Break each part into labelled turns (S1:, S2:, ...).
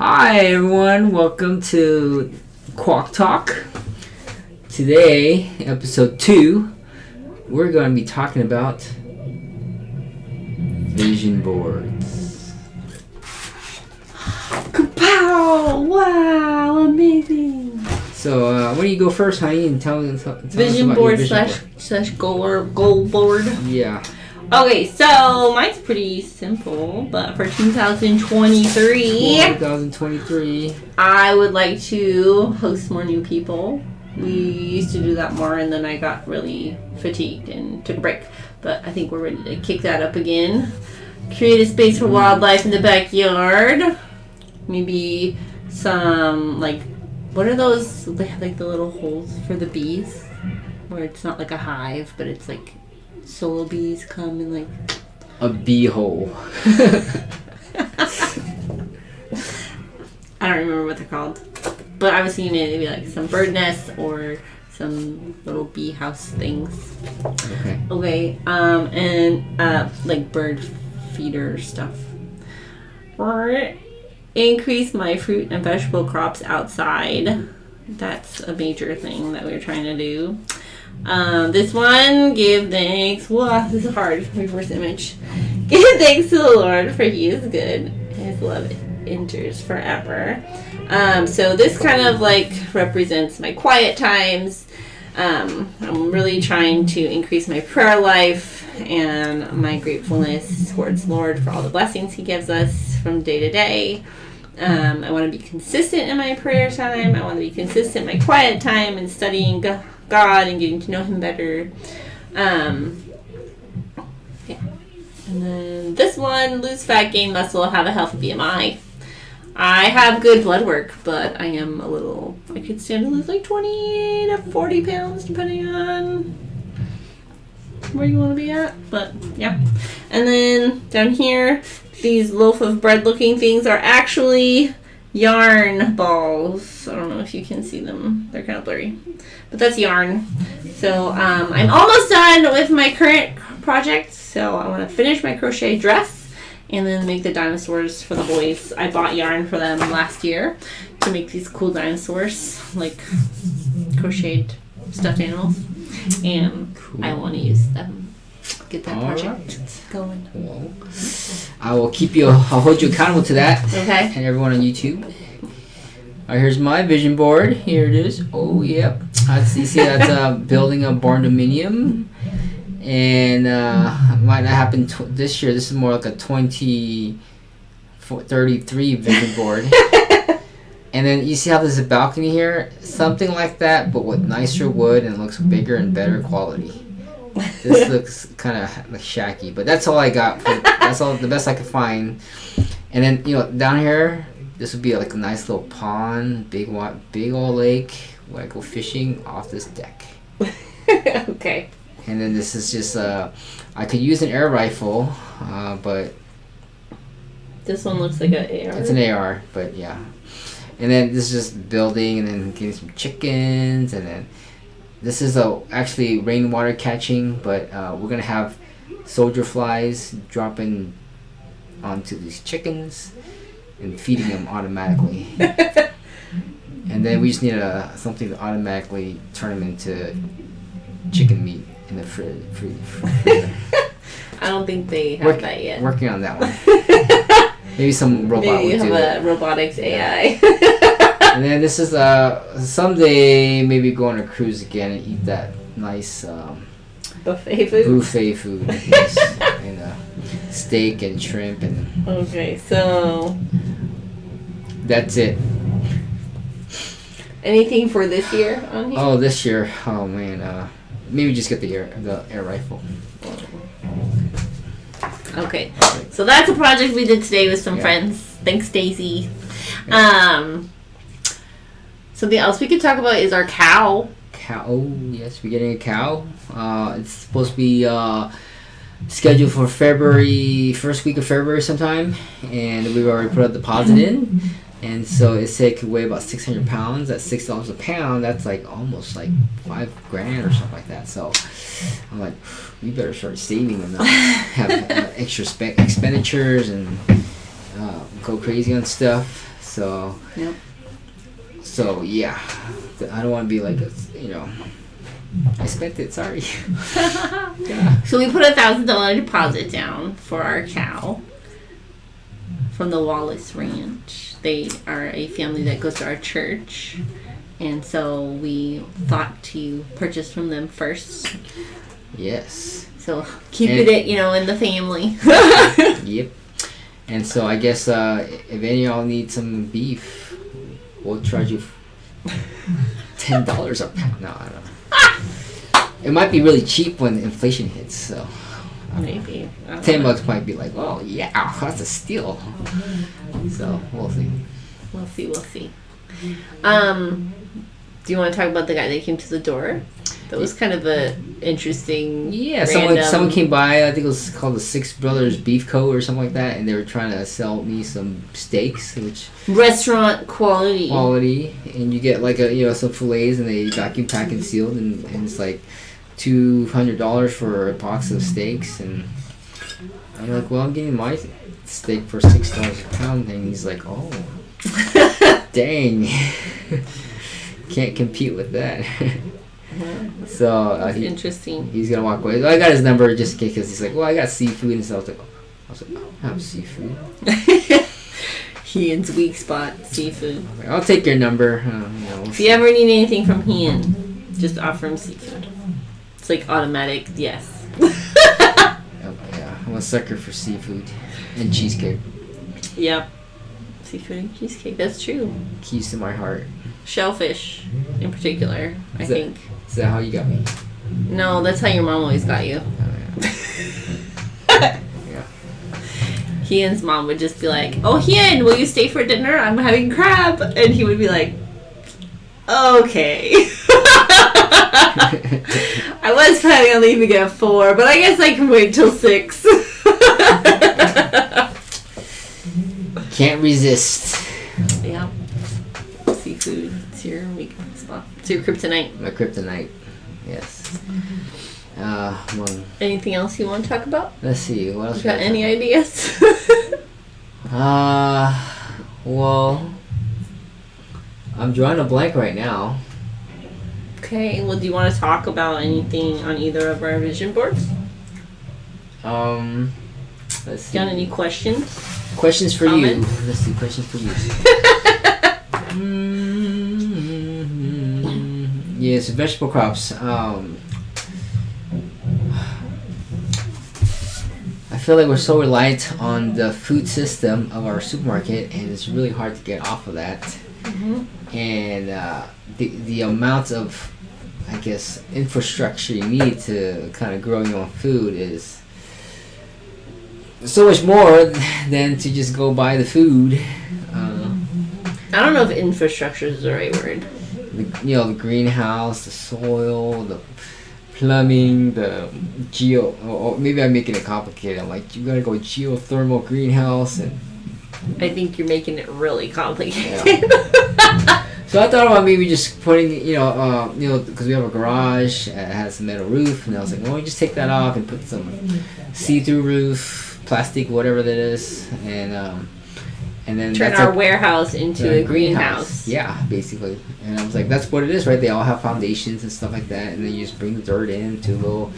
S1: Hi everyone, welcome to Quack Talk. Today, episode 2, we're going to be talking about vision boards.
S2: Kapow! Wow, amazing!
S1: So, why don't you go first, honey, and tell us about
S2: Vision board
S1: your vision
S2: slash goal board.
S1: Yeah.
S2: Okay, so mine's pretty simple, but for 2023, I would like to host more new people. We used to do that more, and then I got really fatigued and took a break. But I think we're ready to kick that up again. Create a space for wildlife in the backyard. Maybe some, what are those? They have the little holes for the bees, where it's not like a hive, but it's like solo bees come and
S1: a bee hole.
S2: I don't remember what they're called, but I was thinking maybe some bird nests or some little bee house things. Okay. And bird feeder stuff. Or increase my fruit and vegetable crops outside. That's a major thing that we're trying to do. This one, give thanks. Wow, this is hard. Reverse image. Give thanks to the Lord, for He is good. His love endures forever. So this kind of represents my quiet times. I'm really trying to increase my prayer life and my gratefulness towards Lord for all the blessings He gives us from day to day. I want to be consistent in my prayer time. I want to be consistent in my quiet time and studying God and getting to know Him better. Yeah. And then this one, lose fat, gain muscle, have a healthy BMI. I have good blood work, but I could stand to lose 20 to 40 pounds depending on where you want to be at. But yeah. And then down here, these loaf of bread looking things are actually yarn balls. I don't know if you can see them. They're kind of blurry. But that's yarn. So I'm almost done with my current project. So I want to finish my crochet dress and then make the dinosaurs for the boys. I bought yarn for them last year to make these cool dinosaurs, crocheted stuffed animals. And cool. I want to use them. Get that project going.
S1: Well, I'll hold you accountable to that.
S2: Okay.
S1: And everyone on YouTube. All right, here's my vision board. Here it is. Oh, yep. You see that's building a barn dominium. And might not happen this year. This is more like a 2033 vision board. And then you see how there's a balcony here? Something like that, but with nicer wood and looks bigger and better quality. This looks kind of shacky, but that's all I got. That's all the best I could find. And then down here, this would be a nice little pond, big old lake where I go fishing off this deck.
S2: Okay.
S1: And then this is just I could use an air rifle, but
S2: this one looks like an AR.
S1: It's an AR, but yeah. And then this is just building, and then getting some chickens, and then. This is actually rainwater catching, but we're going to have soldier flies dropping onto these chickens and feeding them automatically. And then we just need something to automatically turn them into chicken meat in the freezer.
S2: I don't think they have that yet.
S1: Working on that one. Maybe some robot would do it.
S2: Robotics AI.
S1: And then this is someday maybe go on a cruise again and eat that nice
S2: buffet food.
S1: Yes. And steak and shrimp and.
S2: Okay, so.
S1: That's it.
S2: Anything for this year on here?
S1: Oh, this year. Oh man. Maybe just get the air rifle.
S2: Okay, so that's a project we did today with some friends. Thanks, Daisy. Something else we could talk about is our cow.
S1: Oh, yes, we're getting a cow. It's supposed to be scheduled for first week of February sometime, and we've already put a deposit in. And so it said it could weigh about 600 pounds. At $6 a pound, that's almost $5,000 or something like that. So I'm like, we better start saving and not have extra expenditures and go crazy on stuff. So.
S2: Yep.
S1: So yeah, I don't want to be like I spent it. Sorry.
S2: Yeah. So we put $1,000 deposit down for our cow from the Wallace Ranch. They are a family that goes to our church, and so we thought to purchase from them first.
S1: Yes.
S2: So keep it, in the family.
S1: Yep. And so I guess if any of y'all need some beef, we'll charge you $10 a pound. No, I don't know. It might be really cheap when inflation hits. So
S2: maybe
S1: $10 might be like, oh yeah, that's a steal. So we'll see.
S2: We'll see. Do you want to talk about the guy that came to the door? That was kind of a interesting.
S1: Yeah, someone came by. I think it was called the Six Brothers Beef Co. or something like that, and they were trying to sell me some steaks, which
S2: restaurant quality.
S1: And you get like some fillets, and they vacuum pack and sealed, and it's like $200 for a box of steaks, and I'm like, well, I'm getting my steak for $6 a pound, and he's like, oh, dang, can't compete with that. So
S2: that's interesting.
S1: He's gonna walk away. I got his number just because he's like, well, I got seafood, and so I was like, I don't have seafood.
S2: Hean's weak spot, seafood.
S1: Like, I'll take your number.
S2: If you ever need anything from Hean, just offer him seafood. It's like automatic, yes.
S1: Yeah, I'm a sucker for seafood and cheesecake.
S2: Yep, seafood and cheesecake. That's true.
S1: Keys to my heart.
S2: Shellfish, in particular, I think.
S1: Is that how you got me?
S2: No, that's how your mom always got you.
S1: Oh, yeah. Yeah.
S2: Hean's mom would just be like, "Oh, Hean, will you stay for dinner? I'm having crab," and he would be like, "Okay." I was planning on leaving at 4, but I guess I can wait till 6.
S1: Can't resist.
S2: Yeah. Seafood. It's your weakness spot. It's your kryptonite.
S1: My kryptonite. Yes. Well,
S2: anything else you want to talk about?
S1: Let's see. What else?
S2: You got any ideas?
S1: Well, I'm drawing a blank right now.
S2: Okay. Well, do you want to talk about anything on either of our vision boards?
S1: Let's see.
S2: Got any questions?
S1: Questions for
S2: Comments?
S1: you. Let's see. Questions for you. Yes, vegetable crops. I feel like we're so reliant on the food system of our supermarket, and it's really hard to get off of that. Mm-hmm. And the amount of, I guess, infrastructure you need to kind of grow your own food is so much more than to just go buy the food.
S2: I don't know if infrastructure is the right word.
S1: The greenhouse, the soil, the plumbing, the or maybe I'm making it complicated. I'm like, you gotta go geothermal greenhouse, and
S2: I think you're making it really complicated.
S1: Yeah. So I thought about maybe just putting, because we have a garage that has a metal roof, and I was like, well, we just take that off and put some see-through roof, plastic, whatever that is, and then
S2: turn our warehouse into a greenhouse.
S1: Yeah, basically. And I was like, that's what it is, right? They all have foundations and stuff like that, and then you just bring the dirt in to a little.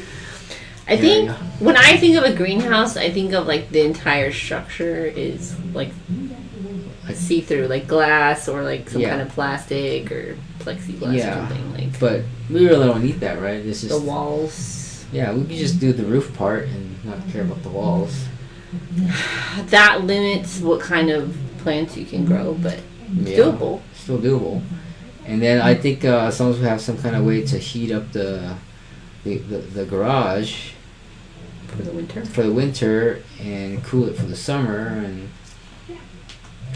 S2: I think when I think of a greenhouse, I think of like the entire structure is like see-through, like glass or like some kind of plastic or plexiglass or something like.
S1: But we really don't need that, right? It's just
S2: the walls.
S1: Yeah, we could just do the roof part and not care about the walls.
S2: That limits what kind of plants you can grow, but it's doable.
S1: Still doable. And then I think as long as we have some kind of way to heat up the garage
S2: for
S1: the winter and cool it for the summer, and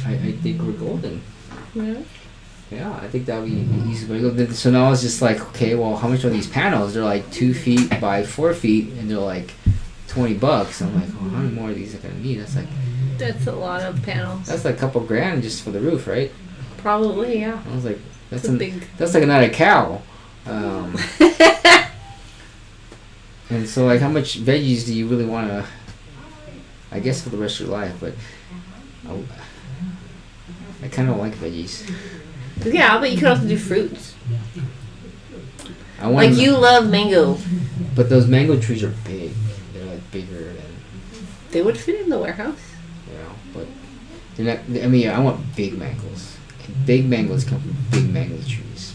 S1: I think we're golden.
S2: Yeah.
S1: Yeah, I think that would be easy. So now it's just like, okay, well, how much are these panels? They're like 2 feet by 4 feet, and they're like $20. I'm like, well, how many more of these are gonna need? That's
S2: a lot of panels.
S1: That's like a couple grand just for the roof, right?
S2: Probably, yeah.
S1: I was like, that's
S2: big.
S1: That's like another cow. And so, like, how much veggies do you really want to? I guess for the rest of your life, but I kind of don't like veggies.
S2: Yeah, but you could also do fruits.
S1: I want
S2: Like, you love mango.
S1: But those mango trees are big. They're like bigger than.
S2: They would fit in the warehouse.
S1: You know, but they're not. I mean, I want big mangoes. And big mangoes come from big mango trees.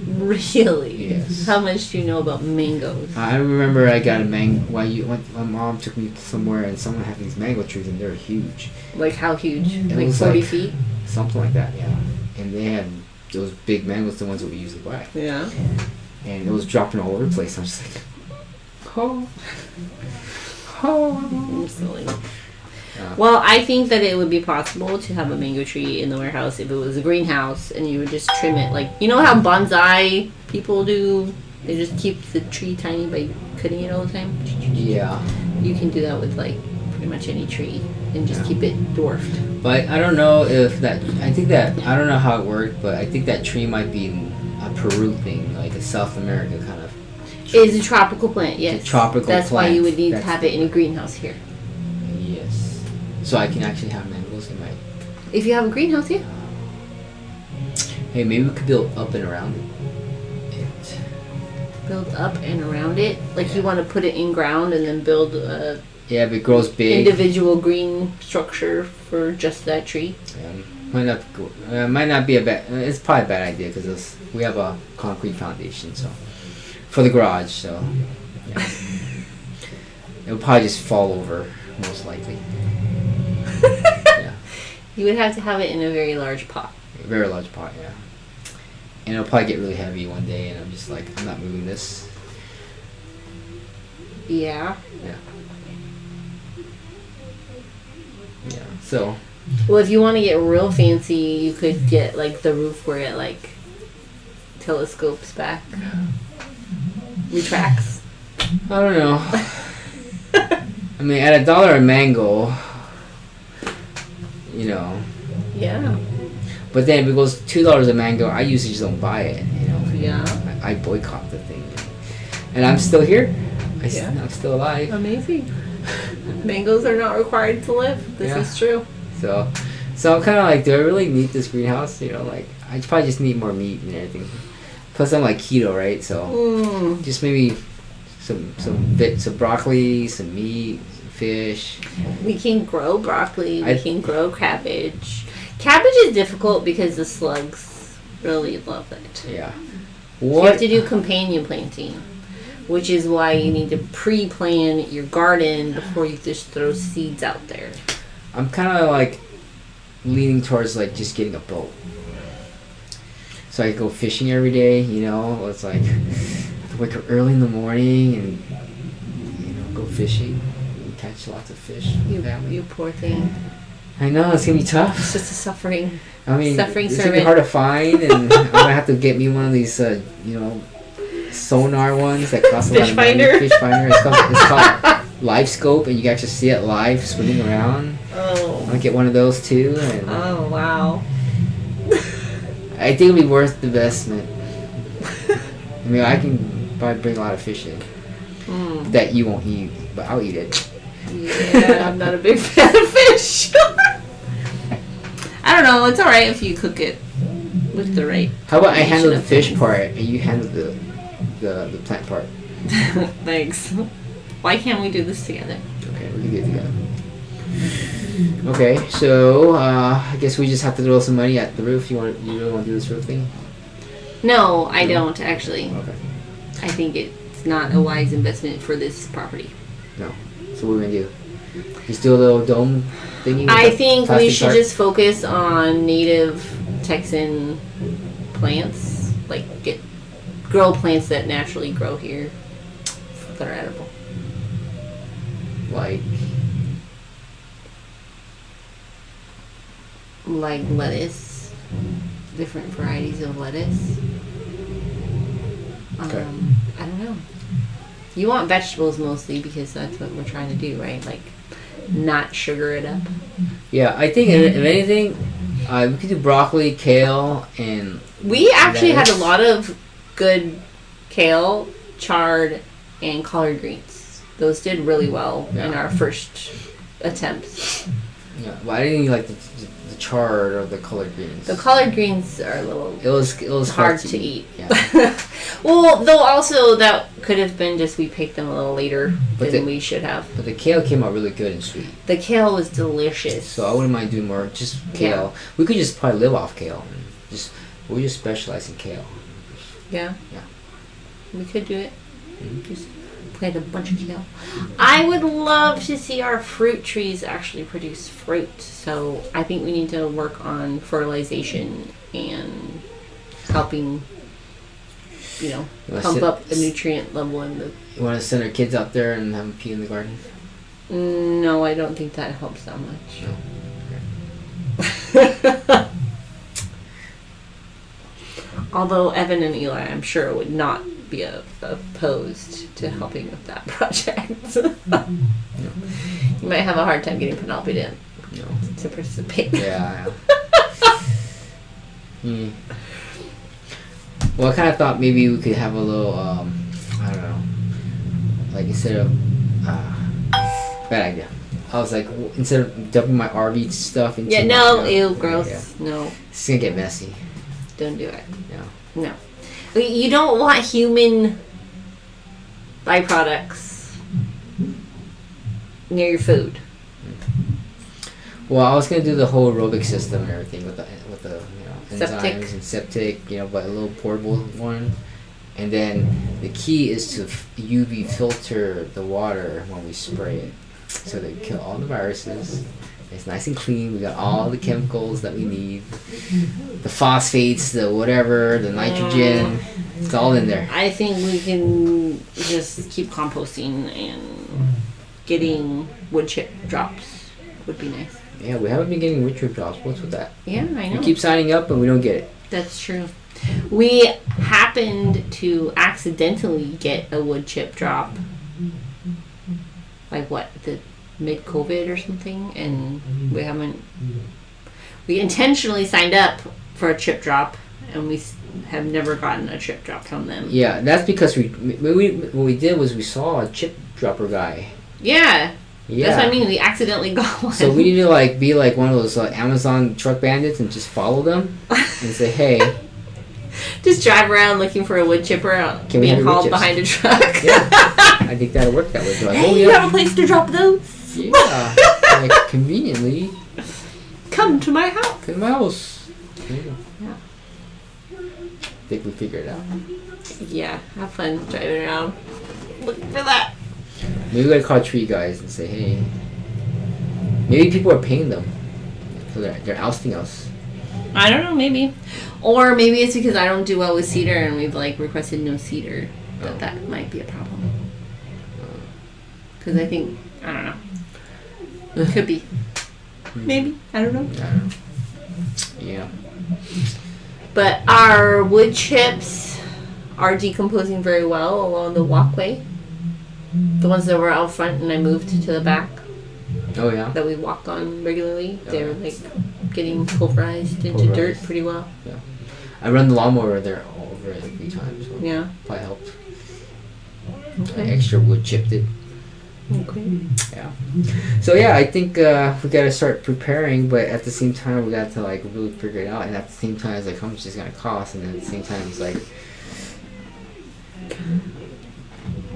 S2: Really?
S1: Yes.
S2: How much do you know about mangoes?
S1: I remember I got a mango. My mom took me somewhere and someone had these mango trees and they're huge.
S2: Like how huge?
S1: It
S2: Like
S1: was
S2: 40
S1: like
S2: feet?
S1: Something like that, yeah. And they had those big mangoes, the ones that we usually buy.
S2: Yeah.
S1: And it was dropping all over the place. I'm just like, oh.
S2: I'm silly. Well, I think that it would be possible to have a mango tree in the warehouse if it was a greenhouse and you would just trim it. Like, you know how bonsai people do? They just keep the tree tiny by cutting it all the time?
S1: Yeah.
S2: You can do that with, like, pretty much any tree and just keep it dwarfed.
S1: But I don't know if that, I don't know how it worked, but I think that tree might be a Peru thing, like a South America kind of.
S2: It's a tropical plant, yes.
S1: It's a tropical
S2: That's
S1: plant.
S2: why you would need to have it in a greenhouse here.
S1: Yes. So I can actually have mangoes in my.
S2: If you have a greenhouse here.
S1: Hey, maybe we could build up and around it.
S2: Build up and around it? Like you want to put it in ground and then build a
S1: Yeah, if it grows big.
S2: individual green structure for just that tree?
S1: Might not be a bad. It's probably a bad idea because we have a concrete foundation, so for the garage, so yeah. It'll probably just fall over, most likely. Yeah.
S2: You would have to have it in a very large pot.
S1: A very large pot, yeah. And it'll probably get really heavy one day, and I'm just like, I'm not moving this.
S2: Yeah.
S1: Yeah. Yeah. So.
S2: Well, if you want to get real fancy, you could get like the roof where it like telescopes back, retracts.
S1: I don't know. I mean, at $1 a mango, you know.
S2: Yeah.
S1: But then if it goes $2 a mango, I usually just don't buy it, you know.
S2: Yeah.
S1: I boycott the thing. And I'm still here. I'm still alive.
S2: Amazing. Mangoes are not required to live. This is true.
S1: So I'm kind of like, do I really need this greenhouse? You know, like, I probably just need more meat and everything. Plus, I'm like keto, right? So just maybe some bits of broccoli, some meat, some fish. We
S2: can grow broccoli. We can grow cabbage. Cabbage is difficult because the slugs really love it.
S1: Yeah.
S2: You have to do companion planting, which is why you need to pre-plan your garden before you just throw seeds out there.
S1: I'm kind of like leaning towards like just getting a boat. So I go fishing every day, you know. It's like I have to wake up early in the morning and, you know, go fishing and catch lots of fish.
S2: You poor thing.
S1: I know, it's gonna be tough.
S2: It's just a suffering.
S1: I mean,
S2: suffering
S1: it's
S2: servant.
S1: gonna be hard to find, and I'm gonna have to get me one of these, you know, sonar ones that cost a lot of money. Fish finder. It's called Live Scope, and you can actually see it live swimming around.
S2: Oh.
S1: I'm gonna get one of those too. And
S2: oh wow.
S1: I think it'll be worth the investment. I mean, I can probably bring a lot of fish in that you won't eat, but I'll eat it.
S2: Yeah, I'm not a big fan of fish. I don't know. It's all right if you cook it with the right.
S1: How about I handle the fish part and you handle the plant part?
S2: Thanks. Why can't we do this together?
S1: Okay, we can do it together. Okay, so I guess we just have to throw some money at the roof. You really want to do this roof thing?
S2: No, I don't actually.
S1: Okay.
S2: I think it's not a wise investment for this property.
S1: No. So what are we gonna do? Just do a little dome thingy?
S2: I think we should
S1: tarp?
S2: just focus on native Texan plants. Like grow plants that naturally grow here that are edible. Like lettuce, different varieties of lettuce.
S1: Okay.
S2: I don't know. You want vegetables mostly because that's what we're trying to do, right? Like, not sugar it up.
S1: Yeah, I think if anything, we could do broccoli, kale, and
S2: we actually
S1: lettuce.
S2: had a lot of good kale, chard, and collard greens. Those did really well in our first attempts.
S1: Yeah, well, I didn't like the chard or the collard greens.
S2: The collard greens are a little.
S1: It was
S2: hard to eat.
S1: Yeah.
S2: Well, though also that could have been just we picked them a little later than we should have.
S1: But the kale came out really good and sweet.
S2: The kale was delicious.
S1: So I wouldn't mind doing more just kale. Yeah. We could just probably live off kale. We just specialize in kale.
S2: Yeah.
S1: Yeah.
S2: We could do it. Mm-hmm. Just plant a bunch of kale. I would love to see our fruit trees actually produce fruit. So I think we need to work on fertilization and helping, pump up the nutrient level in the...
S1: You want to send our kids out there and have them pee in the garden?
S2: No, I don't think that helps that much.
S1: No. Okay.
S2: Although Evan and Eli, I'm sure, would not be opposed to helping with that project. You might have a hard time getting Penelope to participate.
S1: Yeah. Well, I kind of thought maybe we could have a little, I don't know, like instead of, bad idea. I was like, instead of dumping my RV stuff into
S2: ew, gross, no.
S1: It's gonna get messy.
S2: Don't do it.
S1: No.
S2: You don't want human byproducts near your food.
S1: Well, I was gonna do the whole aerobic system and everything with the
S2: septic.
S1: enzymes and septic, but a little portable one. And then the key is to UV filter the water when we spray it, so they kill all the viruses. It's nice and clean. We got all the chemicals that we need. The phosphates, the whatever, the nitrogen. It's all in there.
S2: I think we can just keep composting and getting wood chip drops would be nice.
S1: Yeah, we haven't been getting wood chip drops. What's with that?
S2: Yeah, I know.
S1: We keep signing up and we don't get it.
S2: That's true. We happened to accidentally get a wood chip drop. Like what? The mid-COVID or something, and we intentionally signed up for a chip drop, and we have never gotten a chip drop from them.
S1: Yeah, that's because what we did was we saw a chip dropper guy.
S2: Yeah. That's what I mean. We accidentally got one.
S1: So we need to be like one of those Amazon truck bandits and just follow them and say, hey.
S2: Just drive around looking for a wood chipper being hauled behind a truck.
S1: Yeah. I think that'll work that way.
S2: Hey, you have a place to drop those?
S1: Yeah. Conveniently.
S2: Come to my house.
S1: Come to my house.
S2: Yeah.
S1: Think we figured it out.
S2: Yeah. Have fun driving around looking for that.
S1: Maybe we gotta call tree guys and say, hey. Maybe people are paying them. So they're ousting us.
S2: I don't know, maybe. Or maybe it's because I don't do well with cedar and we've requested no cedar. That might be a problem. Because I think, I don't know. Could be. Maybe. I don't know.
S1: Yeah.
S2: But our wood chips are decomposing very well along the walkway. The ones that were out front and I moved to the back.
S1: Oh, yeah?
S2: That we walk on regularly. They're getting pulverized into dirt pretty well.
S1: Yeah. I run the lawnmower there over it a few times. So
S2: yeah.
S1: Probably helped.
S2: Okay.
S1: Extra wood chipped it.
S2: Okay.
S1: Yeah. So yeah, I think we gotta start preparing, but at the same time we got to really figure it out, and at the same time it's how much it's gonna cost, and then at the same time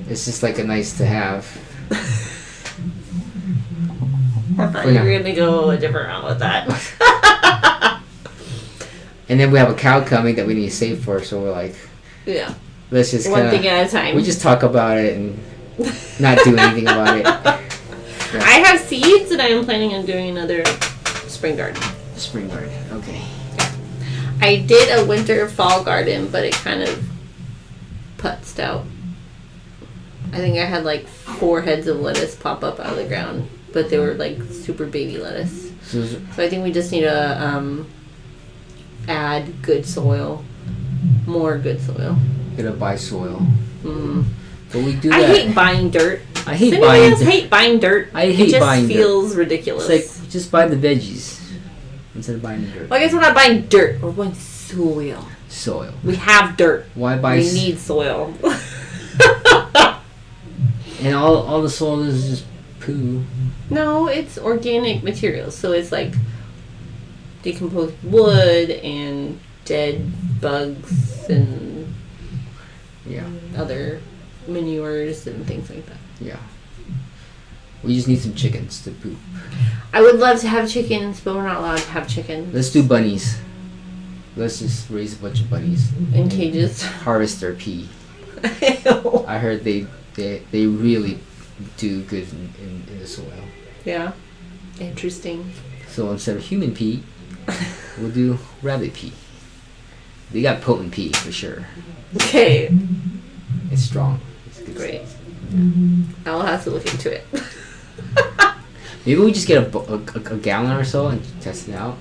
S1: it's just a nice to have.
S2: I thought you were gonna go a different route with that.
S1: And then we have a cow coming that we need to save for, so we're
S2: yeah.
S1: Let's just
S2: one thing at a time.
S1: We just talk about it and not do anything about it. Yeah.
S2: I have seeds and I am planning on doing another spring garden.
S1: Spring garden, okay.
S2: I did a winter fall garden, but it kind of putzed out. I think I had 4 heads of lettuce pop up out of the ground, but they were super baby lettuce. So I think we just need to add good soil, more good soil.
S1: Gonna buy soil.
S2: Mm.
S1: But we do that.
S2: I hate buying dirt.
S1: I hate
S2: Does
S1: buying.
S2: Else hate buying dirt.
S1: I hate buying dirt.
S2: It just feels ridiculous.
S1: It's just buy the veggies instead of buying the dirt.
S2: Well, I guess we're not buying dirt. We're buying soil.
S1: Soil.
S2: We have dirt.
S1: Why buy?
S2: We need soil.
S1: And all the soil is just poo.
S2: No, it's organic materials. So it's like decomposed wood and dead bugs and other manures and things like that.
S1: Yeah. We just need some chickens to poop.
S2: I would love to have chickens, but we're not allowed to have chickens.
S1: Let's do bunnies. Let's just raise a bunch of bunnies.
S2: In cages.
S1: Harvest their pee.
S2: Ew.
S1: I heard they really do good in the soil.
S2: Yeah. Interesting.
S1: So instead of human pee, we'll do rabbit pee. They got potent pee for sure.
S2: Okay.
S1: It's strong. It's good
S2: Great.
S1: stuff.
S2: I'll have to look into it.
S1: Maybe we just get a gallon or so and test it out,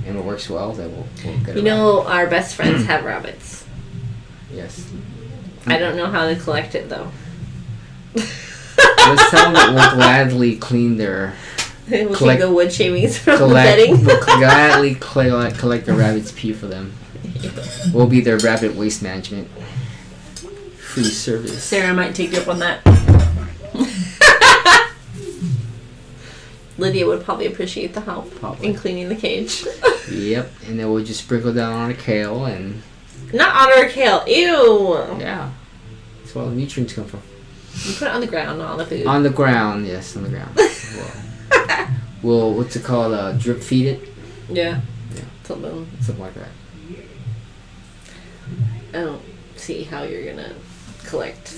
S1: and it works well. Then we'll get it.
S2: You know, our best friends have rabbits.
S1: Yes.
S2: I don't know how to collect it though.
S1: Let's tell them that we'll gladly clean their.
S2: We'll take the wood shavings from the bedding.
S1: We'll gladly collect the rabbit's pee for them. We'll be their rabbit waste management. Free service.
S2: Sarah might take you up on that. Lydia would probably appreciate the help in cleaning the cage.
S1: Yep, and then we'll just sprinkle down on a kale and...
S2: Not on our kale. Ew!
S1: Yeah. That's where all the nutrients come from.
S2: You put it on the ground, not on the food.
S1: On the ground, yes, on the ground. We'll what's it called? Drip feed it?
S2: Yeah.
S1: Yeah.
S2: Something
S1: like that.
S2: I don't see how you're gonna collect.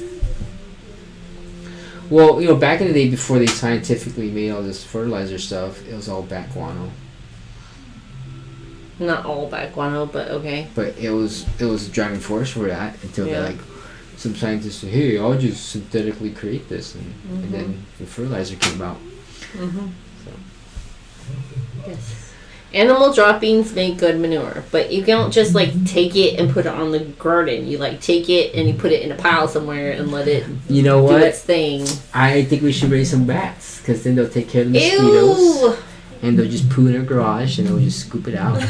S1: Well, you know, back in the day before they scientifically made all this fertilizer stuff, it was all bat guano.
S2: Not all bat guano, but okay.
S1: But it was a driving force for that until some scientists said, "Hey, I'll just synthetically create this," and then the fertilizer came out.
S2: Mm-hmm.
S1: So.
S2: Yes. Animal droppings make good manure, but you don't just take it and put it on the garden. You take it and you put it in a pile somewhere and let it do its thing.
S1: I think we should raise some bats because then they'll take care of the mosquitoes.
S2: Ew!
S1: And they'll just poo in our garage and they'll just scoop it out.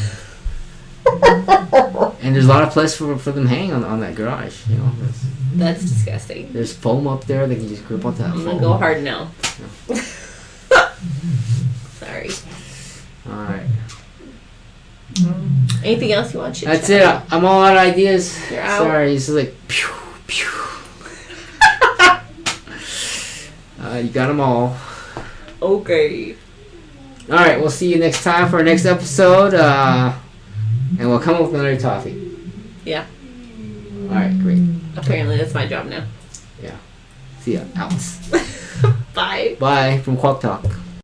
S1: And there's a lot of place for them hanging on that garage. You know,
S2: that's disgusting.
S1: There's foam up there. They can just grip onto that foam.
S2: I'm gonna go hard now.
S1: Yeah.
S2: Sorry.
S1: All right.
S2: Anything else you want to
S1: That's it. I'm all out of ideas.
S2: You're out.
S1: Sorry. It's like pew pew. You got them all.
S2: Okay.
S1: All right. We'll see you next time for our next episode. And we'll come up with another topic.
S2: Yeah.
S1: All right. Great.
S2: Apparently, that's my job now.
S1: Yeah. See ya. Out.
S2: Bye.
S1: Bye from Quack Talk.